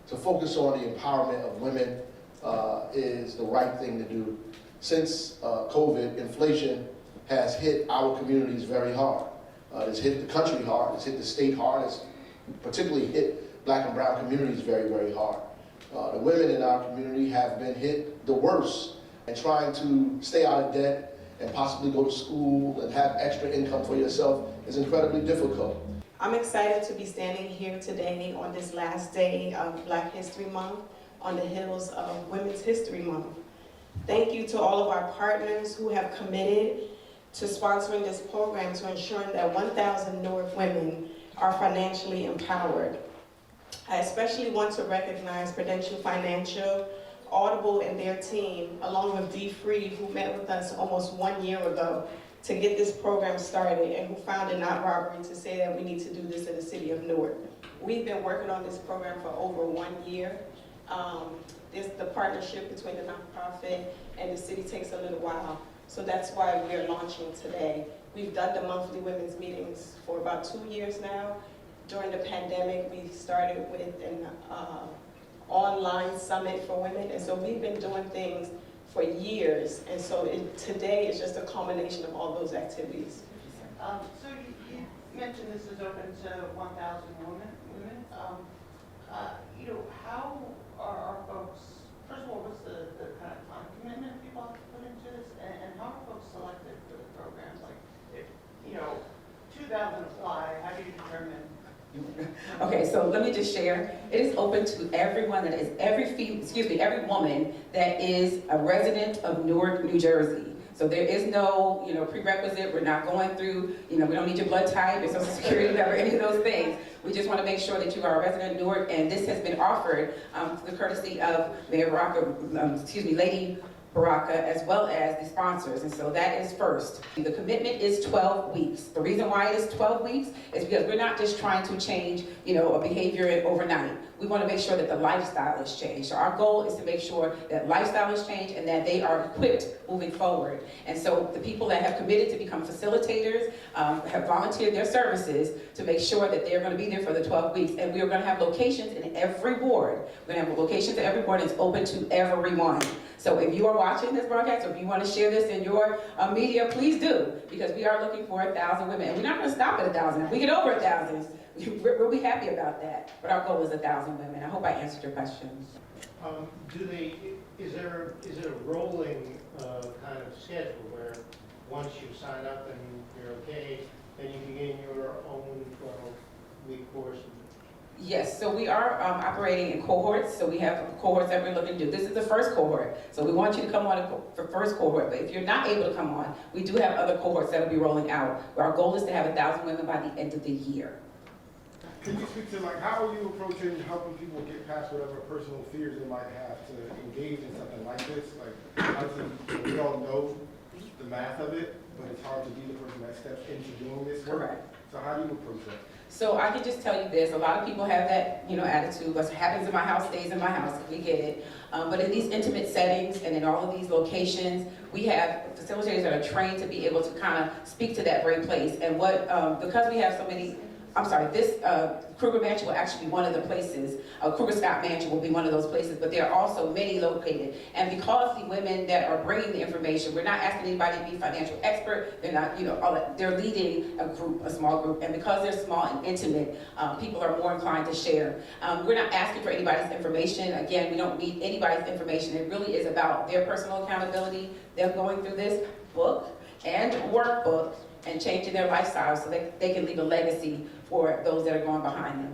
to focus on the empowerment of women is the right thing to do. Since COVID, inflation has hit our communities very hard. It's hit the country hard, it's hit the state hard, it's particularly hit Black and brown communities very, very hard. The women in our community have been hit the worst, and trying to stay out of debt and possibly go to school and have extra income for yourself is incredibly difficult. I'm excited to be standing here today on this last day of Black History Month on the heels of Women's History Month. Thank you to all of our partners who have committed to sponsoring this program to ensuring that 1,000 Newark women are financially empowered. I especially want to recognize Prudential Financial, Audible, and their team, along with D. Free, who met with us almost 1 year ago to get this program started, and who found it not robbery to say that we need to do this in the city of Newark. We've been working on this program for over 1 year. The partnership between the nonprofit and the city takes a little while, so that's why we are launching today. We've done the monthly women's meetings for about 2 years now. During the pandemic, we started with an online summit for women, and so we've been doing things for years, and so today is just a culmination of all those activities. So you mentioned this is open to 1,000 women. How are our folks, first of all, what's the kind of time commitment people have to put into this, and how are folks selected for the programs? Like, if 2,000 apply, how do you determine? Okay, so let me just share. It is open to everyone that is every woman that is a resident of Newark, New Jersey. So there is no, prerequisite. We're not going through, we don't need your blood type, your social security number, any of those things. We just want to make sure that you are a resident of Newark, and this has been offered to the courtesy of Mayor Baraka, Lady Baraka, as well as the sponsors, and so that is first. The commitment is 12 weeks. The reason why it is 12 weeks is because we're not just trying to change, a behavior overnight. We want to make sure that the lifestyle is changed. So our goal is to make sure that lifestyle is changed and that they are equipped moving forward. And so the people that have committed to become facilitators have volunteered their services to make sure that they're going to be there for the 12 weeks. And we are going to have locations in every ward. We're going to have locations in every ward, and it's open to everyone. So if you are watching this broadcast, or if you want to share this in your media, please do, because we are looking for 1,000 women. And we're not going to stop at 1,000. If we get over 1,000, we'll be happy about that. But our goal is 1,000 women. I hope I answered your questions. Is there a rolling kind of schedule where once you sign up and you're okay, then you begin your own 12-week course? Yes, so we are operating in cohorts. So we have cohorts that we're looking to do. This is the first cohort. So we want you to come on for first cohort. But if you're not able to come on, we do have other cohorts that will be rolling out. But our goal is to have 1,000 women by the end of the year. Can you speak to how are you approaching helping people get past whatever personal fears they might have to engage in something like this? Like, obviously, we all know the math of it, but it's hard to be the person that steps into doing this work. Correct. So how do you approach that? So I can just tell you this, a lot of people have that, attitude, what happens in my house stays in my house, we get it. But in these intimate settings and in all of these locations, we have facilitators that are trained to be able to kind of speak to that very place. And because we have so many, this Kruger Mansion will actually be one of the places. Kruger Scott Mansion will be one of those places, but there are also many located. And because the women that are bringing the information, we're not asking anybody to be a financial expert. They're not, they're leading a small group. And because they're small and intimate, people are more inclined to share. We're not asking for anybody's information. Again, we don't need anybody's information. It really is about their personal accountability, them going through this book and workbook and changing their lifestyle so that they can leave a legacy for those that are going behind them.